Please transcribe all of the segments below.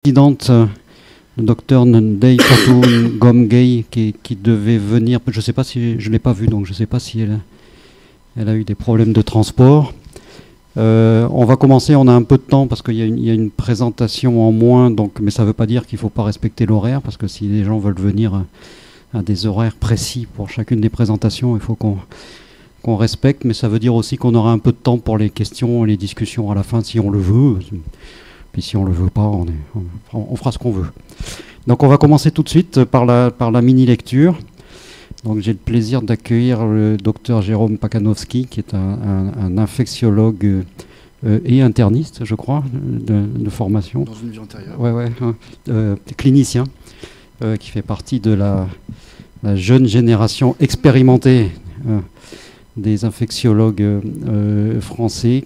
Présidente, le docteur Ndei Fatou Ngom-Gueye qui devait venir, je ne sais pas si je ne l'ai pas vue, donc je ne sais pas si elle a eu des problèmes de transport. On va commencer, on a un peu de temps parce qu'il y a une présentation en moins, donc, mais ça ne veut pas dire qu'il ne faut pas respecter l'horaire, parce que si les gens veulent venir à des horaires précis pour chacune des présentations, il faut qu'on respecte, mais ça veut dire aussi qu'on aura un peu de temps pour les questions et les discussions à la fin si on le veut. Puis si on ne le veut pas, on fera ce qu'on veut. Donc on va commencer tout de suite par la mini-lecture. Donc j'ai le plaisir d'accueillir le docteur Jérôme Pakanowski, qui est un infectiologue et interniste, je crois, de formation. Dans une vie antérieure. Ouais, clinicien, qui fait partie de la jeune génération expérimentée des infectiologues français,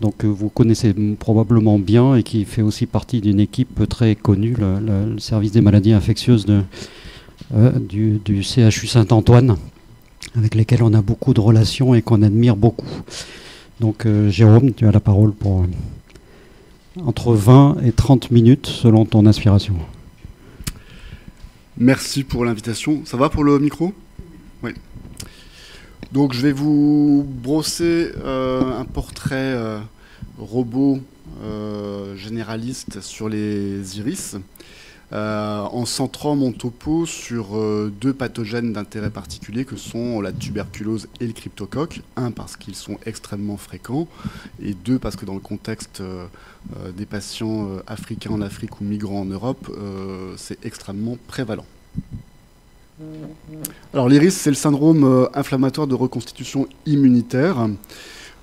donc vous connaissez probablement bien et qui fait aussi partie d'une équipe très connue, le service des maladies infectieuses du CHU Saint-Antoine, avec lesquels on a beaucoup de relations et qu'on admire beaucoup. Donc Jérôme, tu as la parole pour entre 20 et 30 minutes selon ton inspiration. Merci pour l'invitation. Ça va pour le micro ? Oui. Donc je vais vous brosser un portrait robot généraliste sur les iris, en centrant mon topo sur deux pathogènes d'intérêt particulier que sont la tuberculose et le cryptocoque. Un, parce qu'ils sont extrêmement fréquents, et deux, parce que dans le contexte des patients africains en Afrique ou migrants en Europe, c'est extrêmement prévalent. Alors l'iris, c'est le syndrome inflammatoire de reconstitution immunitaire.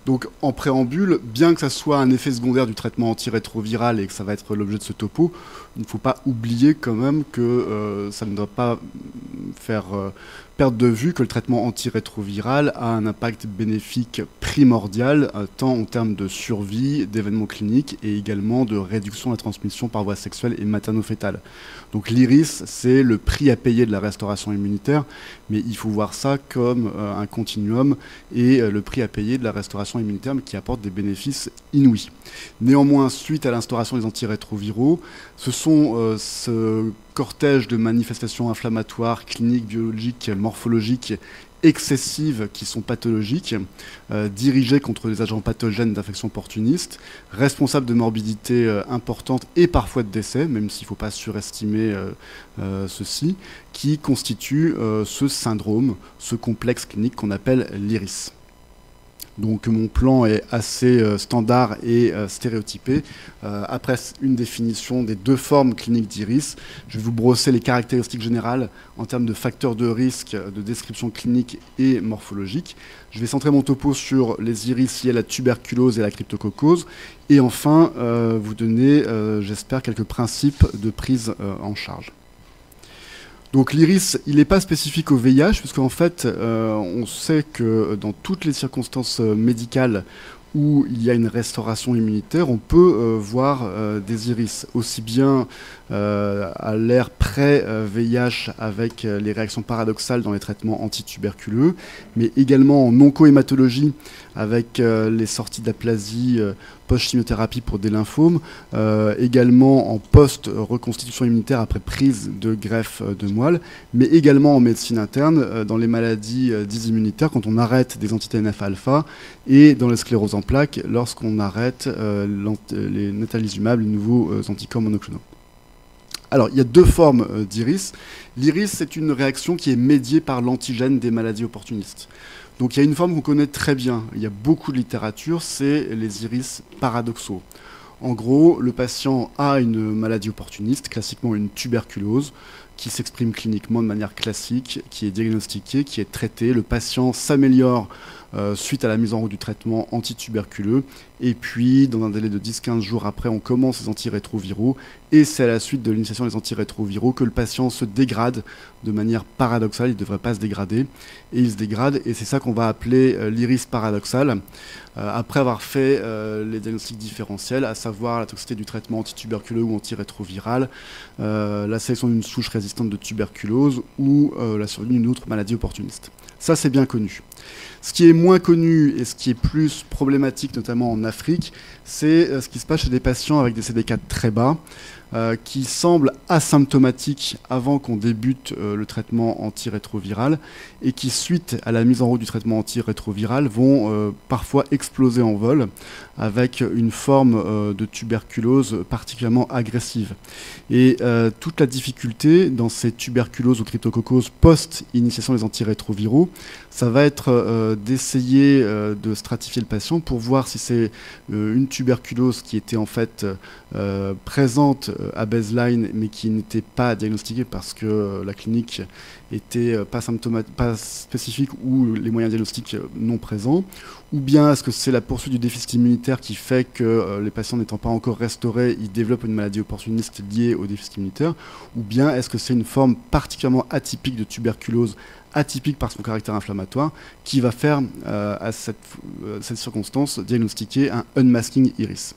Donc en préambule, bien que ça soit un effet secondaire du traitement antirétroviral et que ça va être l'objet de ce topo, il ne faut pas oublier quand même que ça ne doit pas faire perdre de vue que le traitement antirétroviral a un impact bénéfique primordial, tant en termes de survie, d'événements cliniques et également de réduction de la transmission par voie sexuelle et materno-fétale. Donc l'iris, c'est le prix à payer de la restauration immunitaire, mais il faut voir ça comme un continuum et le prix à payer de la restauration immunitaire, mais qui apporte des bénéfices inouïs. Néanmoins, suite à l'instauration des antirétroviraux, ce sont ce cortège de manifestations inflammatoires, cliniques, biologiques, morphologiques, excessives qui sont pathologiques, dirigées contre des agents pathogènes d'infection opportuniste, responsables de morbidité importante et parfois de décès, même s'il ne faut pas surestimer ceci, qui constituent ce syndrome, ce complexe clinique qu'on appelle l'iris. Donc mon plan est assez standard et stéréotypé. Après une définition des deux formes cliniques d'iris, je vais vous brosser les caractéristiques générales en termes de facteurs de risque, de description clinique et morphologique. Je vais centrer mon topo sur les iris liés à la tuberculose et à la cryptococcose. Et enfin, vous donner, j'espère, quelques principes de prise en charge. Donc l'iris, il n'est pas spécifique au VIH, puisqu'en fait, on sait que dans toutes les circonstances médicales où il y a une restauration immunitaire, on peut voir des iris, aussi bien à l'ère pré-VIH avec les réactions paradoxales dans les traitements antituberculeux, mais également en oncohématologie avec les sorties d'aplasie post-chimiothérapie pour des lymphomes, également en post-reconstitution immunitaire après prise de greffe de moelle, mais également en médecine interne dans les maladies dites immunitaires quand on arrête des anti-TNF-alpha et dans les scléroses en plaques lorsqu'on arrête les natalizumab, les nouveaux anticorps monoclonaux. Alors, il y a deux formes d'iris. L'iris, c'est une réaction qui est médiée par l'antigène des maladies opportunistes. Donc, il y a une forme qu'on connaît très bien. Il y a beaucoup de littérature, c'est les iris paradoxaux. En gros, le patient a une maladie opportuniste, classiquement une tuberculose, qui s'exprime cliniquement de manière classique, qui est diagnostiquée, qui est traitée. Le patient s'améliore suite à la mise en route du traitement antituberculeux. Et puis, dans un délai de 10-15 jours après, on commence les antirétroviraux. Et c'est à la suite de l'initiation des antirétroviraux que le patient se dégrade de manière paradoxale. Il ne devrait pas se dégrader. Et il se dégrade. Et c'est ça qu'on va appeler l'iris paradoxal. Après avoir fait les diagnostics différentiels, à savoir la toxicité du traitement antituberculeux ou antirétroviral, la sélection d'une souche résistante de tuberculose ou la survenue d'une autre maladie opportuniste. Ça, c'est bien connu. Ce qui est moins connu et ce qui est plus problématique, notamment en Afrique, c'est ce qui se passe chez des patients avec des CD4 très bas, qui semblent asymptomatiques avant qu'on débute le traitement antirétroviral et qui, suite à la mise en route du traitement antirétroviral, vont parfois exploser en vol avec une forme de tuberculose particulièrement agressive. Et toute la difficulté dans ces tuberculoses ou cryptococcoses post-initiation des antirétroviraux, ça va être d'essayer de stratifier le patient pour voir si c'est une tuberculose qui était en fait présente à baseline mais qui n'était pas diagnostiquée parce que la clinique était pas spécifique ou les moyens diagnostiques non présents, ou bien est-ce que c'est la poursuite du déficit immunitaire qui fait que les patients n'étant pas encore restaurés, ils développent une maladie opportuniste liée au déficit immunitaire, ou bien est-ce que c'est une forme particulièrement atypique de tuberculose, atypique par son caractère inflammatoire, qui va faire à cette circonstance diagnostiquer un unmasking iris.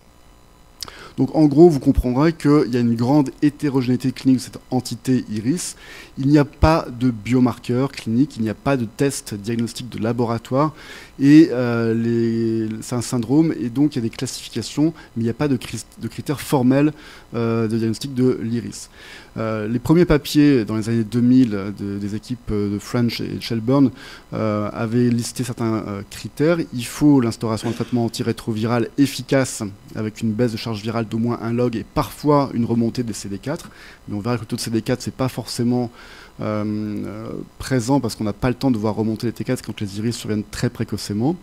Donc en gros, vous comprendrez qu'il y a une grande hétérogénéité clinique de cette entité iris. Il n'y a pas de biomarqueurs cliniques, il n'y a pas de test diagnostic de laboratoire. Et c'est un syndrome, et donc il y a des classifications, mais il n'y a pas de critères formels de diagnostic de l'iris. Les premiers papiers dans les années 2000 des équipes de French et Shelburne avaient listé certains critères. Il faut l'instauration d'un traitement antirétroviral efficace avec une baisse de charge virale d'au moins 1 log et parfois une remontée des CD4. Mais on verra que le taux de CD4, c'est pas forcément présent parce qu'on n'a pas le temps de voir remonter les T4 quand les iris surviennent très précocement.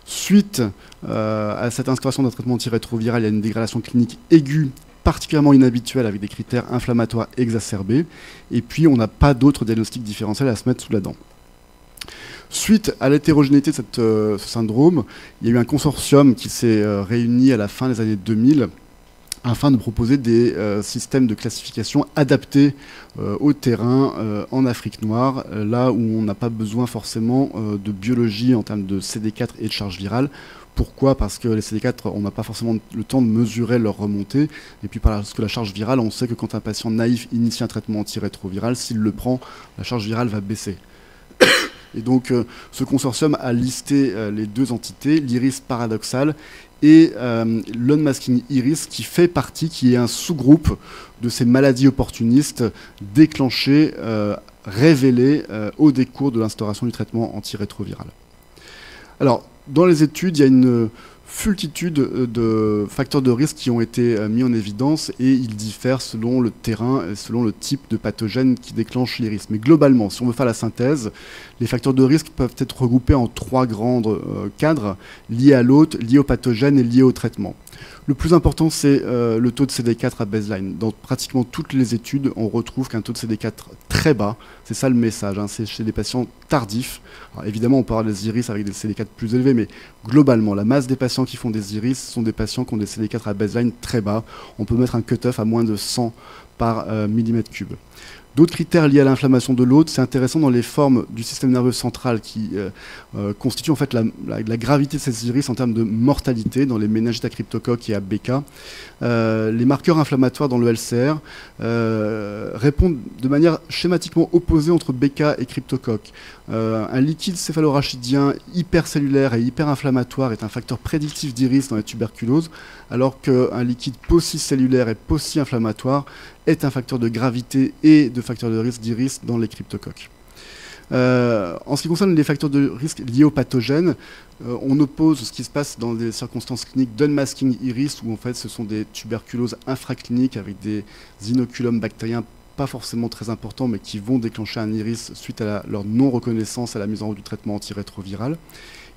Suite à cette instauration d'un traitement antirétroviral, il y a une dégradation clinique aiguë particulièrement inhabituelle avec des critères inflammatoires exacerbés. Et puis, on n'a pas d'autres diagnostics différentiels à se mettre sous la dent. Suite à l'hétérogénéité de ce syndrome, il y a eu un consortium qui s'est réuni à la fin des années 2000 afin de proposer des systèmes de classification adaptés au terrain en Afrique noire, là où on n'a pas besoin forcément de biologie en termes de CD4 et de charge virale. Pourquoi? Parce que les CD4, on n'a pas forcément le temps de mesurer leur remontée. Et puis parce que la charge virale, on sait que quand un patient naïf initie un traitement antirétroviral, s'il le prend, la charge virale va baisser. Et donc ce consortium a listé les deux entités, l'iris paradoxal et l'unmasking iris, qui fait partie, qui est un sous-groupe de ces maladies opportunistes déclenchées, révélées au décours de l'instauration du traitement antirétroviral. Alors, dans les études, il y a une multitude de facteurs de risque qui ont été mis en évidence et ils diffèrent selon le terrain et selon le type de pathogène qui déclenche l'iris. Mais globalement, si on veut faire la synthèse, les facteurs de risque peuvent être regroupés en 3 grands cadres liés à l'hôte, liés au pathogène et liés au traitement. Le plus important, c'est le taux de CD4 à baseline. Dans pratiquement toutes les études, on retrouve qu'un taux de CD4 très bas, c'est ça le message, hein, c'est chez des patients tardifs. Alors, évidemment, on peut avoir des iris avec des CD4 plus élevés, mais globalement, la masse des patients qui font des iris sont des patients qui ont des CD4 à baseline très bas. On peut mettre un cutoff à moins de 100 par millimètre cube. D'autres critères liés à l'inflammation de l'hôte, c'est intéressant dans les formes du système nerveux central qui constituent en fait la gravité de ces iris en termes de mortalité dans les méningites à cryptocoque et à BK. Les marqueurs inflammatoires dans le LCR répondent de manière schématiquement opposée entre BK et cryptocoque. Un liquide céphalorachidien hypercellulaire et hyperinflammatoire est un facteur prédictif d'iris dans les tuberculoses, alors qu'un liquide paucicellulaire et pauci-inflammatoire est un facteur de gravité et de facteur de risque d'iris dans les cryptocoques. En ce qui concerne les facteurs de risque liés aux pathogènes, on oppose ce qui se passe dans des circonstances cliniques d'unmasking iris, où en fait ce sont des tuberculoses infracliniques avec des inoculums bactériens pas forcément très importants, mais qui vont déclencher un iris suite à leur non-reconnaissance à la mise en route du traitement antirétroviral.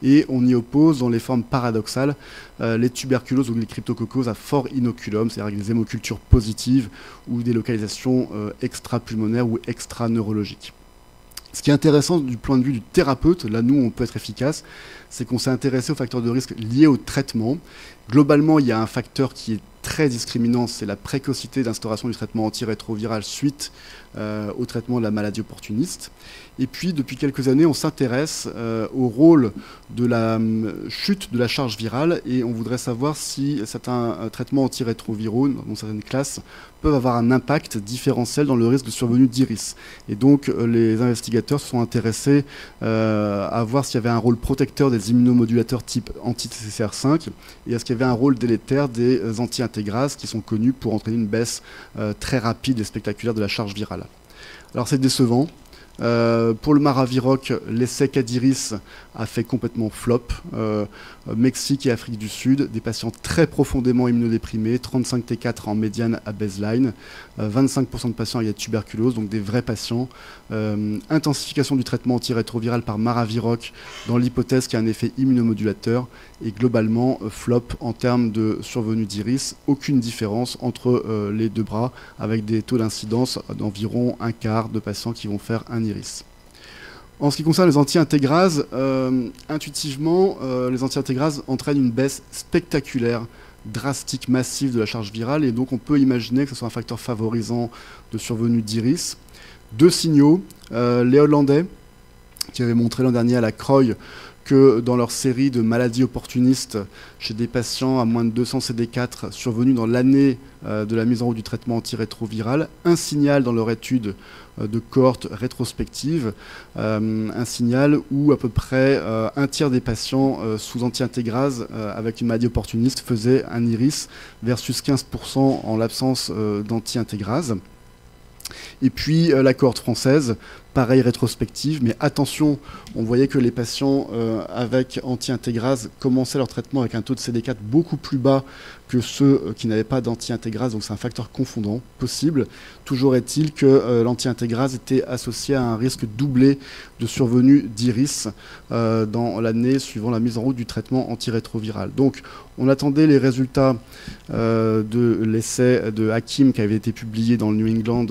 Et on y oppose, dans les formes paradoxales, les tuberculoses ou les cryptococcoses à fort inoculum, c'est-à-dire avec des hémocultures positives ou des localisations extra-pulmonaires ou extra-neurologiques. Ce qui est intéressant du point de vue du thérapeute, là nous on peut être efficace, c'est qu'on s'est intéressé aux facteurs de risque liés au traitement Globalement, il y a un facteur qui est très discriminant, c'est la précocité d'instauration du traitement antirétroviral suite au traitement de la maladie opportuniste. Et puis, depuis quelques années, on s'intéresse au rôle de la chute de la charge virale et on voudrait savoir si certains traitements antirétroviraux, dans certaines classes, peuvent avoir un impact différentiel dans le risque de survenue d'IRIS. Et donc, les investigateurs se sont intéressés à voir s'il y avait un rôle protecteur des immunomodulateurs type anti-CCR5 et est-ce qu'il y avait un rôle délétère des anti-intégrases qui sont connus pour entraîner une baisse très rapide et spectaculaire de la charge virale. Alors, c'est décevant. Pour le Maraviroc, l'essai Cadiris a fait complètement flop. Mexique et Afrique du Sud, des patients très profondément immunodéprimés, 35 T4 en médiane à baseline, 25% de patients avec tuberculose, donc des vrais patients. Intensification du traitement antirétroviral par Maraviroc dans l'hypothèse qu'il y a un effet immunomodulateur et globalement flop en termes de survenue d'IRIS, aucune différence entre les deux bras avec des taux d'incidence d'environ un quart de patients qui vont faire un IRIS. En ce qui concerne les anti-intégrases, intuitivement, les anti-intégrases entraînent une baisse spectaculaire, drastique, massive de la charge virale, et donc on peut imaginer que ce soit un facteur favorisant de survenue d'IRIS. Deux signaux, les Hollandais, qui avaient montré l'an dernier à la CROI que dans leur série de maladies opportunistes chez des patients à moins de 200 CD4 survenus dans l'année de la mise en route du traitement antirétroviral, un signal dans leur étude de cohorte rétrospective, un signal où à peu près un tiers des patients sous anti-intégrase avec une maladie opportuniste faisaient un IRIS versus 15% en l'absence d'anti-intégrase. Et puis la cohorte française, pareil rétrospective, mais attention, on voyait que les patients avec anti-intégrase commençaient leur traitement avec un taux de CD4 beaucoup plus bas que ceux qui n'avaient pas d'anti-intégrase, donc c'est un facteur confondant possible. Toujours est-il que l'anti-intégrase était associé à un risque doublé de survenue d'IRIS dans l'année suivant la mise en route du traitement antirétroviral. Donc on attendait les résultats de l'essai de Hakim qui avait été publié dans le New England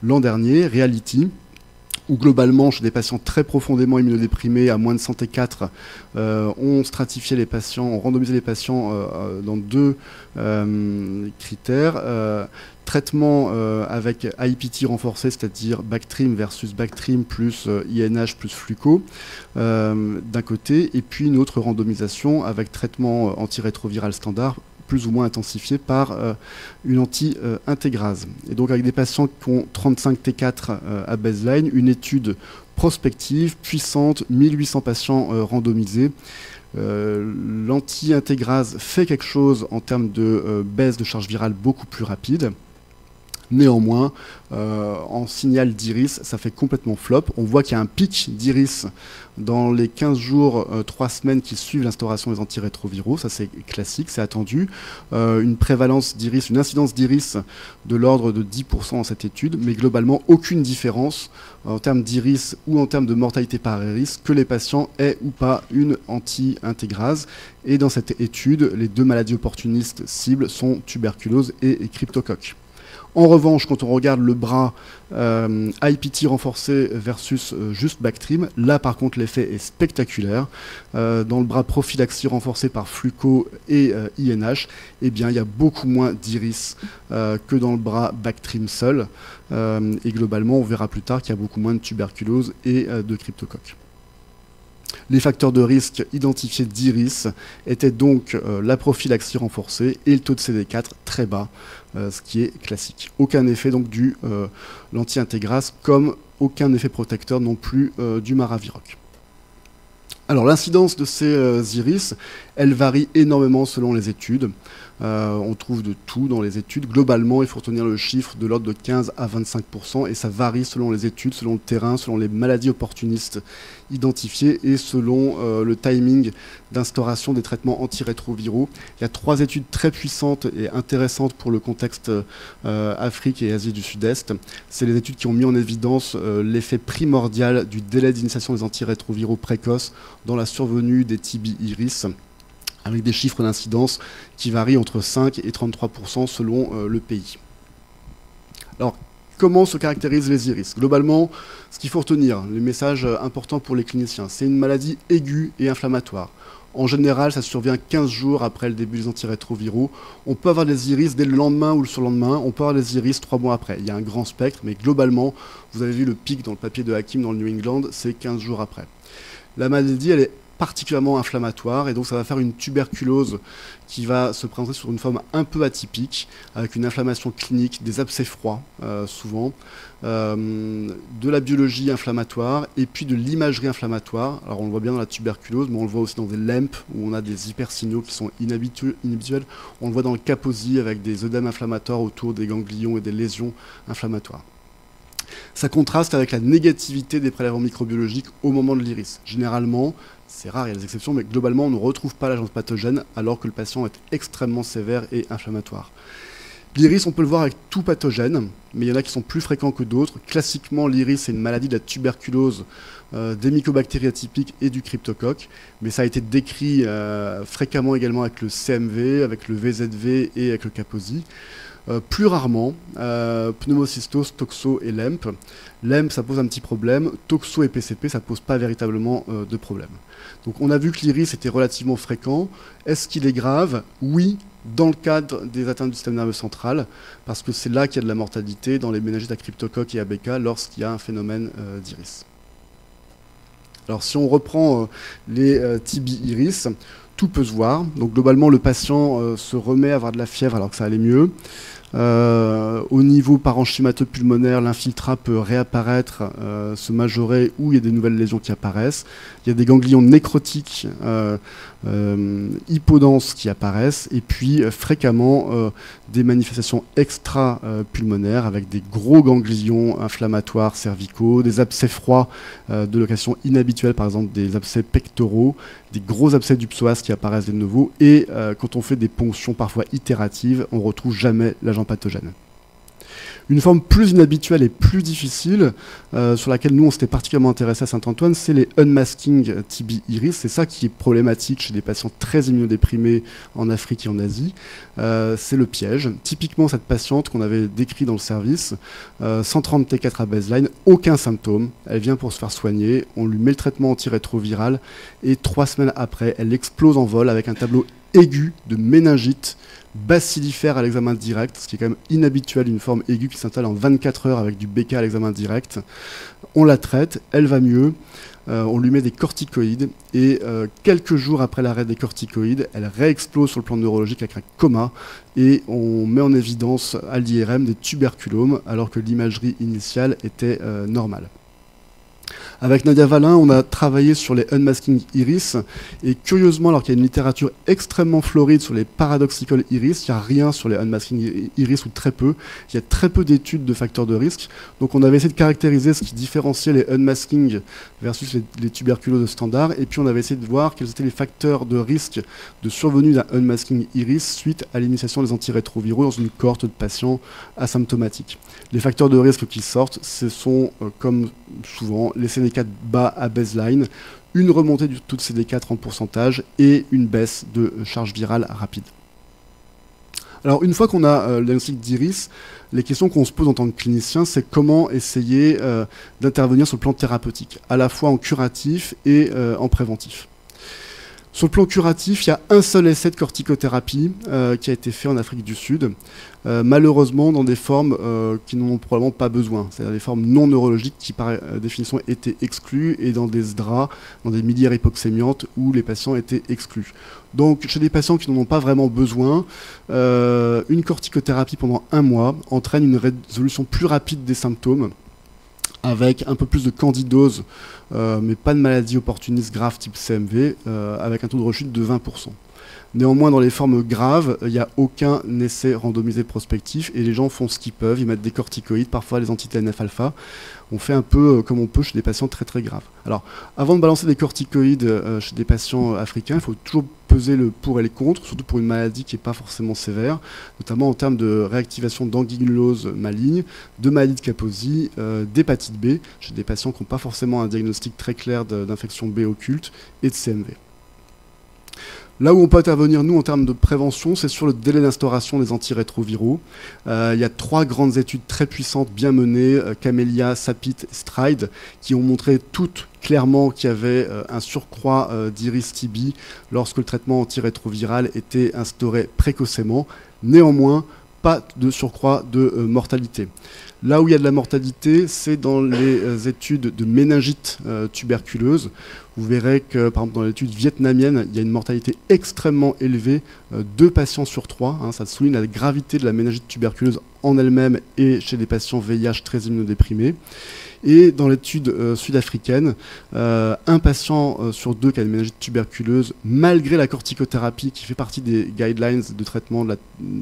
l'an dernier, Reality, où globalement, chez des patients très profondément immunodéprimés, à moins de 100 T4, on stratifiait les patients, on randomisait les patients dans deux critères. Traitement avec IPT renforcé, c'est-à-dire Bactrim versus Bactrim plus INH plus Fluco, d'un côté, et puis une autre randomisation avec traitement antirétroviral standard, plus ou moins intensifié par une anti-intégrase. Et donc avec des patients qui ont 35 T4 à baseline, une étude prospective, puissante, 1800 patients randomisés. L'anti-intégrase fait quelque chose en termes de baisse de charge virale beaucoup plus rapide. Néanmoins, en signal d'IRIS, ça fait complètement flop. On voit qu'il y a un pic d'IRIS dans les 15 jours, 3 semaines qui suivent l'instauration des antirétroviraux. Ça, c'est classique, c'est attendu. Une prévalence d'IRIS, une incidence d'IRIS de l'ordre de 10% dans cette étude, mais globalement, aucune différence en termes d'IRIS ou en termes de mortalité par IRIS que les patients aient ou pas une anti-intégrase. Et dans cette étude, les deux maladies opportunistes cibles sont tuberculose et cryptocoque. En revanche, quand on regarde le bras IPT renforcé versus juste Bactrim, là par contre l'effet est spectaculaire. Dans le bras prophylaxie renforcé par Fluco et INH, eh bien, il y a beaucoup moins d'IRIS que dans le bras Bactrim seul. Et globalement, on verra plus tard qu'il y a beaucoup moins de tuberculose et de cryptocoque. Les facteurs de risque identifiés d'IRIS étaient donc la prophylaxie renforcée et le taux de CD4 très bas, ce qui est classique. Aucun effet donc du l'anti-intégrase, comme aucun effet protecteur non plus du Maraviroc. Alors l'incidence de ces IRIS, elle varie énormément selon les études. On trouve de tout dans les études. Globalement, il faut retenir le chiffre de l'ordre de 15 à 25%, et ça varie selon les études, selon le terrain, selon les maladies opportunistes identifiées et selon le timing d'instauration des traitements antirétroviraux. Il y a 3 études très puissantes et intéressantes pour le contexte Afrique et Asie du Sud-Est. C'est les études qui ont mis en évidence l'effet primordial du délai d'initiation des antirétroviraux précoces dans la survenue des TB IRIS, avec des chiffres d'incidence qui varient entre 5 et 33% selon le pays. Alors, comment se caractérisent les IRIS? Globalement, ce qu'il faut retenir, les messages importants pour les cliniciens, c'est une maladie aiguë et inflammatoire. En général, ça survient 15 jours après le début des antirétroviraux. On peut avoir des iris dès le lendemain ou le surlendemain. On peut avoir des iris 3 mois après. Il y a un grand spectre, mais globalement, vous avez vu le pic dans le papier de Hakim dans le New England, c'est 15 jours après. La maladie, elle est particulièrement inflammatoire et donc ça va faire une tuberculose qui va se présenter sur une forme un peu atypique avec une inflammation clinique, des abcès froids souvent, de la biologie inflammatoire et puis de l'imagerie inflammatoire. Alors on le voit bien dans la tuberculose, mais on le voit aussi dans des LEMP où on a des hypersignaux qui sont inhabituels. On le voit dans le Kaposi avec des œdèmes inflammatoires autour des ganglions et des lésions inflammatoires. Ça contraste avec la négativité des prélèvements microbiologiques au moment de l'iris. Généralement, c'est rare, il y a des exceptions, mais globalement, on ne retrouve pas l'agent pathogène alors que le patient est extrêmement sévère et inflammatoire. L'iris, on peut le voir avec tout pathogène, mais il y en a qui sont plus fréquents que d'autres. Classiquement, l'iris, c'est une maladie de la tuberculose, des mycobactéries atypiques et du cryptocoque, mais ça a été décrit fréquemment également avec le CMV, avec le VZV et avec le Kaposi. Plus rarement, pneumocystose, toxo et LEMP. LEMP, ça pose un petit problème. Toxo et PCP, ça ne pose pas véritablement de problème. Donc on a vu que l'iris était relativement fréquent. Est-ce qu'il est grave? Oui, dans le cadre des atteintes du système nerveux central, parce que c'est là qu'il y a de la mortalité, dans les méningites à cryptocoque et ABK, lorsqu'il y a un phénomène d'iris. Alors si on reprend les TB iris, tout peut se voir. Donc globalement, le patient se remet à avoir de la fièvre alors que ça allait mieux. Au niveau parenchymatopulmonaire, l'infiltrat peut réapparaître, se majorer, ou il y a des nouvelles lésions qui apparaissent. Il y a des ganglions nécrotiques hypodenses qui apparaissent, et puis fréquemment des manifestations extra-pulmonaires avec des gros ganglions inflammatoires cervicaux, des abcès froids de location inhabituelle, par exemple des abcès pectoraux, des gros abcès du psoas qui apparaissent de nouveau, et quand on fait des ponctions parfois itératives, on ne retrouve jamais l'agent pathogène. Une forme plus inhabituelle et plus difficile, sur laquelle nous on s'était particulièrement intéressé à Saint-Antoine, c'est les unmasking TB iris. C'est ça qui est problématique chez des patients très immunodéprimés en Afrique et en Asie. C'est le piège. Typiquement, cette patiente qu'on avait décrit dans le service, 130 T4 à baseline, aucun symptôme. Elle vient pour se faire soigner, on lui met le traitement antirétroviral et 3 semaines après, elle explose en vol avec un tableau aigu de méningite bacillifère à l'examen direct, ce qui est quand même inhabituel, une forme aiguë qui s'installe en 24 heures avec du BK à l'examen direct. On la traite, elle va mieux, on lui met des corticoïdes, et quelques jours après l'arrêt des corticoïdes, elle réexplose sur le plan neurologique avec un coma, et on met en évidence à l'IRM des tuberculomes, alors que l'imagerie initiale était normale. Avec Nadia Valin, on a travaillé sur les unmasking iris, et curieusement, alors qu'il y a une littérature extrêmement floride sur les paradoxical iris, il n'y a rien sur les unmasking iris, ou très peu. Il y a très peu d'études de facteurs de risque. Donc on avait essayé de caractériser ce qui différenciait les unmasking versus les tuberculoses standards, et puis on avait essayé de voir quels étaient les facteurs de risque de survenue d'un unmasking iris suite à l'initiation des antirétroviraux dans une cohorte de patients asymptomatiques. Les facteurs de risque qui sortent, ce sont, comme souvent, les CD4 bas à baseline, une remontée du taux de CD4 en pourcentage et une baisse de charge virale rapide. Alors une fois qu'on a le diagnostic d'iris, les questions qu'on se pose en tant que clinicien, c'est comment essayer d'intervenir sur le plan thérapeutique, à la fois en curatif et en préventif. Sur le plan curatif, il y a un seul essai de corticothérapie qui a été fait en Afrique du Sud, malheureusement dans des formes qui n'en ont probablement pas besoin, c'est-à-dire des formes non neurologiques qui par définition étaient exclues, et dans des SDRA, dans des miliaires hypoxémiantes où les patients étaient exclus. Donc chez des patients qui n'en ont pas vraiment besoin, une corticothérapie pendant 1 mois entraîne une résolution plus rapide des symptômes, avec un peu plus de candidose, mais pas de maladie opportuniste grave type CMV, avec un taux de rechute de 20%. Néanmoins, dans les formes graves, il n'y a aucun essai randomisé prospectif, et les gens font ce qu'ils peuvent, ils mettent des corticoïdes, parfois les anti-TNF-alpha. On fait un peu comme on peut chez des patients très très graves. Alors, avant de balancer des corticoïdes chez des patients africains, il faut toujours peser le pour et les contre, surtout pour une maladie qui n'est pas forcément sévère, notamment en termes de réactivation d'anguillose maligne, de maladie de Kaposi, d'hépatite B, chez des patients qui n'ont pas forcément un diagnostic très clair d'infection B occulte, et de CMV. Là où on peut intervenir, nous, en termes de prévention, c'est sur le délai d'instauration des antirétroviraux. Il y a 3 grandes études très puissantes, bien menées, Camellia, Sapit, Stride, qui ont montré toutes clairement qu'il y avait un surcroît d'iris TB lorsque le traitement antirétroviral était instauré précocement. Néanmoins, pas de surcroît de mortalité. Là où il y a de la mortalité, c'est dans les études de méningite tuberculeuse. Vous verrez que, par exemple, dans l'étude vietnamienne, il y a une mortalité extrêmement élevée, 2 patients sur 3. Ça souligne la gravité de la méningite tuberculeuse en elle-même et chez des patients VIH très immunodéprimés. Et dans l'étude sud-africaine, 1 patient sur 2 qui a une méningite tuberculeuse, malgré la corticothérapie, qui fait partie des guidelines de traitement de la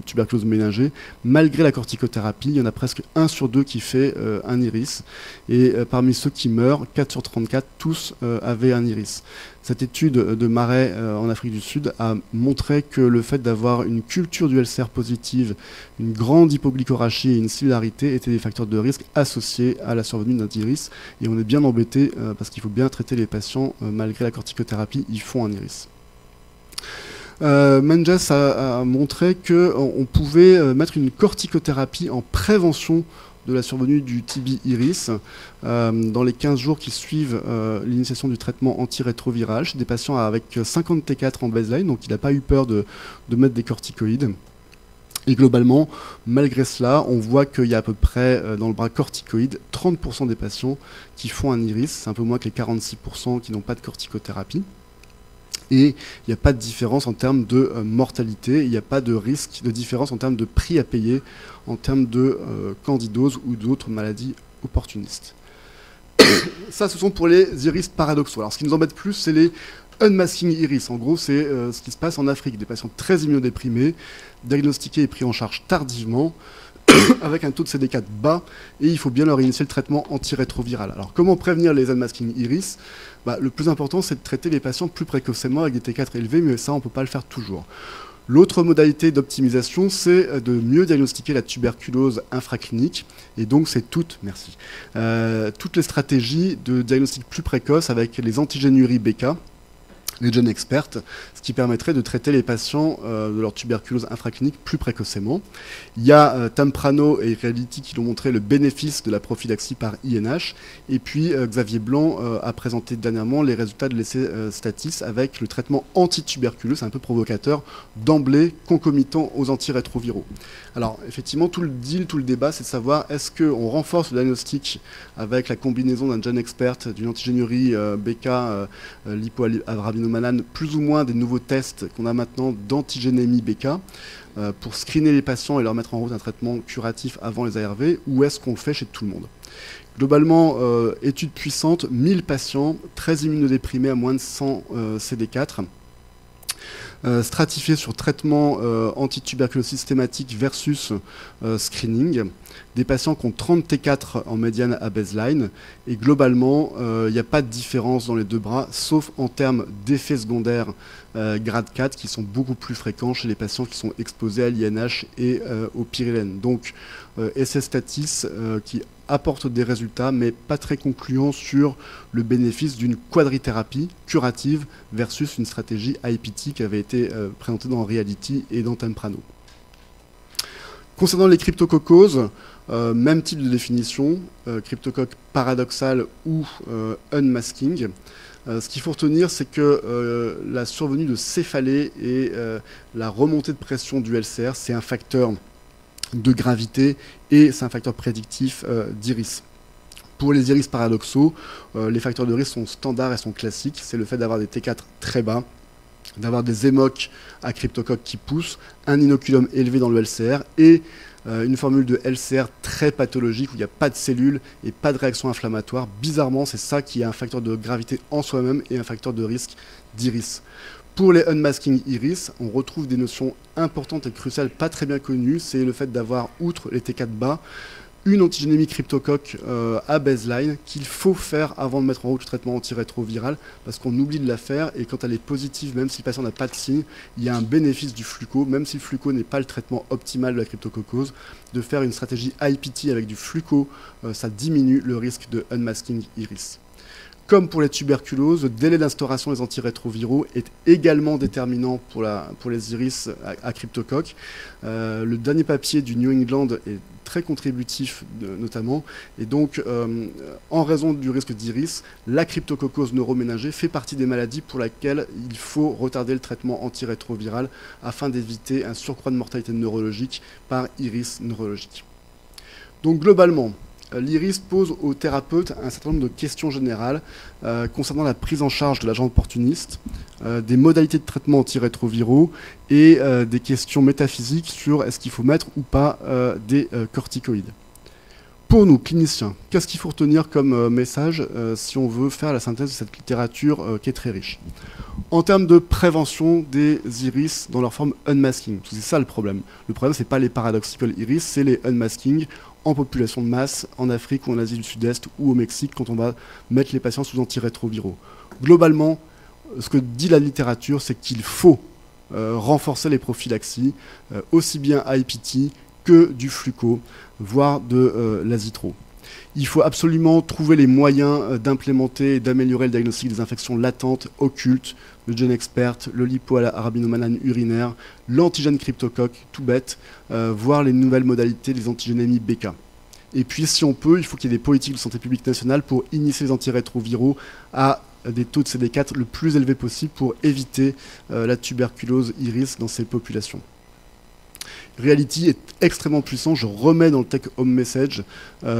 tuberculose méningée, malgré la corticothérapie, il y en a presque 1 sur 2 qui fait un iris. Et parmi ceux qui meurent, 4 sur 34, tous avaient un iris. Cette étude de Marais en Afrique du Sud a montré que le fait d'avoir une culture du LCR positive, une grande hypoglycorachie et une similarité étaient des facteurs de risque associés à la survenue d'un iris. Et on est bien embêté parce qu'il faut bien traiter les patients malgré la corticothérapie, ils font un iris. Menges a montré qu'on pouvait mettre une corticothérapie en prévention de la survenue du TB iris dans les 15 jours qui suivent l'initiation du traitement antirétroviral chez des patients avec 50 T4 en baseline, donc il n'a pas eu peur de mettre des corticoïdes. Et globalement, malgré cela, on voit qu'il y a à peu près dans le bras corticoïde 30% des patients qui font un iris, c'est un peu moins que les 46% qui n'ont pas de corticothérapie. Et il n'y a pas de différence en termes de mortalité, il n'y a pas de risque de différence en termes de prix à payer, en termes de candidose ou d'autres maladies opportunistes. Ça, ce sont pour les iris paradoxaux. Alors, ce qui nous embête plus, c'est les unmasking iris. En gros, c'est ce qui se passe en Afrique. Des patients très immunodéprimés, diagnostiqués et pris en charge tardivement, avec un taux de CD4 bas, et il faut bien leur initier le traitement antirétroviral. Alors, comment prévenir les unmasking iris ? Le plus important, c'est de traiter les patients plus précocement avec des T4 élevés, mais ça, on ne peut pas le faire toujours. L'autre modalité d'optimisation, c'est de mieux diagnostiquer la tuberculose infraclinique, et donc c'est toutes les stratégies de diagnostic plus précoce avec les antigénuries BK, les GenExpert, ce qui permettrait de traiter les patients de leur tuberculose infraclinique plus précocement. Il y a Temprano et Reality qui l'ont montré le bénéfice de la prophylaxie par INH, et puis Xavier Blanc a présenté dernièrement les résultats de l'essai Statis avec le traitement anti-tuberculeux, c'est un peu provocateur, d'emblée concomitant aux antirétroviraux. Alors effectivement, tout le deal, tout le débat, c'est de savoir est-ce qu'on renforce le diagnostic avec la combinaison d'un GenExpert, d'une antigénurie BK, lipoavrabinomanane, plus ou moins des nouveaux tests qu'on a maintenant d'antigénémie BK pour screener les patients et leur mettre en route un traitement curatif avant les ARV, ou est-ce qu'on le fait chez tout le monde ? Globalement, étude puissante, 1000 patients, très immunodéprimés à moins de 100 CD4, stratifiés sur traitement anti-tuberculose systématique versus screening, des patients qui ont 30 T4 en médiane à baseline, et globalement, il n'y a pas de différence dans les 2 bras, sauf en termes d'effets secondaires grade 4, qui sont beaucoup plus fréquents chez les patients qui sont exposés à l'INH et au pyrilène. Donc, essai Statis qui apporte des résultats, mais pas très concluants sur le bénéfice d'une quadrithérapie curative versus une stratégie IPT qui avait été présentée dans Reality et dans Temprano. Concernant les cryptococcoses, même type de définition, cryptocoque paradoxal ou unmasking. Ce qu'il faut retenir, c'est que la survenue de céphalées et la remontée de pression du LCR, c'est un facteur de gravité et c'est un facteur prédictif d'iris. Pour les iris paradoxaux, les facteurs de risque sont standards et sont classiques. C'est le fait d'avoir des T4 très bas, d'avoir des émocs à cryptocoque qui poussent, un inoculum élevé dans le LCR et une formule de LCR très pathologique où il n'y a pas de cellules et pas de réaction inflammatoire. Bizarrement, c'est ça qui est un facteur de gravité en soi-même et un facteur de risque d'iris. Pour les unmasking iris, on retrouve des notions importantes et cruciales, pas très bien connues. C'est le fait d'avoir, outre les T4 bas, une antigénémie cryptocoque à baseline qu'il faut faire avant de mettre en route le traitement antirétroviral parce qu'on oublie de la faire et quand elle est positive, même si le patient n'a pas de signe, il y a un bénéfice du fluco, même si le fluco n'est pas le traitement optimal de la cryptococcose, de faire une stratégie IPT avec du fluco, ça diminue le risque de unmasking iris. Comme pour les tuberculoses, le délai d'instauration des antirétroviraux est également déterminant pour les iris à cryptocoque. Le dernier papier du New England est très contributif notamment, et donc en raison du risque d'iris, la cryptococcose neuroméningée fait partie des maladies pour lesquelles il faut retarder le traitement antirétroviral afin d'éviter un surcroît de mortalité neurologique par iris neurologique. Donc globalement, l'iris pose aux thérapeutes un certain nombre de questions générales concernant la prise en charge de l'agent opportuniste, des modalités de traitement antirétroviraux et des questions métaphysiques sur est-ce qu'il faut mettre ou pas des corticoïdes. Pour nous, cliniciens, qu'est-ce qu'il faut retenir comme message si on veut faire la synthèse de cette littérature qui est très riche? En termes de prévention des iris dans leur forme unmasking, c'est ça le problème. Le problème, ce n'est pas les paradoxical iris, c'est les unmasking en population de masse, en Afrique ou en Asie du Sud-Est ou au Mexique, quand on va mettre les patients sous antirétroviraux. Globalement, ce que dit la littérature, c'est qu'il faut renforcer les prophylaxies, aussi bien IPT que du fluco, voire de l'azitro. Il faut absolument trouver les moyens d'implémenter et d'améliorer le diagnostic des infections latentes, occultes, le GenExpert, le lipoarabinomanane urinaire, l'antigène cryptocoque, tout bête, voire les nouvelles modalités des antigénémies BK. Et puis, si on peut, il faut qu'il y ait des politiques de santé publique nationale pour initier les antirétroviraux à des taux de CD4 le plus élevés possible pour éviter la tuberculose iris dans ces populations. Reality est extrêmement puissant. Je remets dans le Take Home Message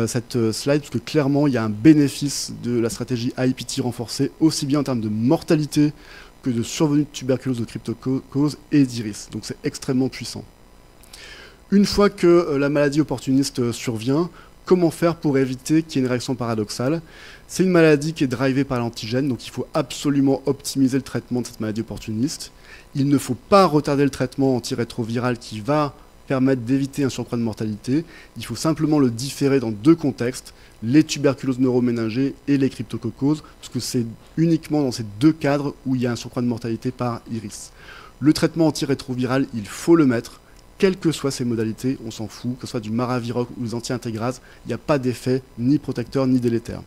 cette slide, parce que clairement, il y a un bénéfice de la stratégie IPT renforcée, aussi bien en termes de mortalité que de survenue de tuberculose, de cryptococcose et d'iris. Donc c'est extrêmement puissant. Une fois que la maladie opportuniste survient, comment faire pour éviter qu'il y ait une réaction paradoxale? C'est une maladie qui est drivée par l'antigène, donc il faut absolument optimiser le traitement de cette maladie opportuniste. Il ne faut pas retarder le traitement antirétroviral qui va permettre d'éviter un surcroît de mortalité. Il faut simplement le différer dans deux contextes, les tuberculoses neuroméningées et les cryptococcoses, parce que c'est uniquement dans ces deux cadres où il y a un surcroît de mortalité par iris. Le traitement antirétroviral, il faut le mettre, quelles que soient ses modalités, on s'en fout, que ce soit du maraviroc ou des anti-intégrases, il n'y a pas d'effet ni protecteur ni délétère.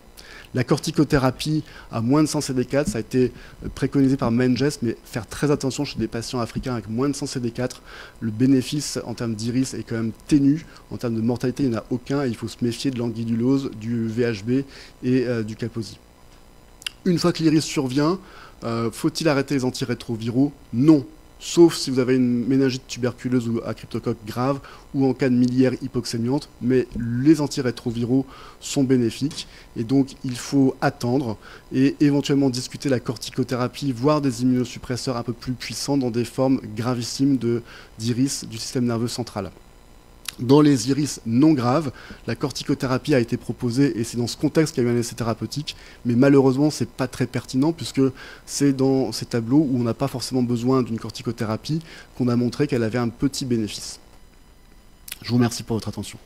La corticothérapie à moins de 100 CD4, ça a été préconisé par Menges, mais faire très attention chez des patients africains avec moins de 100 CD4. Le bénéfice en termes d'iris est quand même ténu. En termes de mortalité, il n'y en a aucun et il faut se méfier de l'anguillulose, du VHB et du Kaposi. Une fois que l'iris survient, faut-il arrêter les antirétroviraux? Non. Sauf si vous avez une méningite tuberculeuse ou à cryptocoque grave ou en cas de miliaire hypoxémiante, mais les antirétroviraux sont bénéfiques et donc il faut attendre et éventuellement discuter la corticothérapie, voire des immunosuppresseurs un peu plus puissants dans des formes gravissimes d'iris du système nerveux central. Dans les iris non graves, la corticothérapie a été proposée et c'est dans ce contexte qu'il y a eu un essai thérapeutique, mais malheureusement c'est pas très pertinent puisque c'est dans ces tableaux où on n'a pas forcément besoin d'une corticothérapie qu'on a montré qu'elle avait un petit bénéfice. Je vous remercie pour votre attention.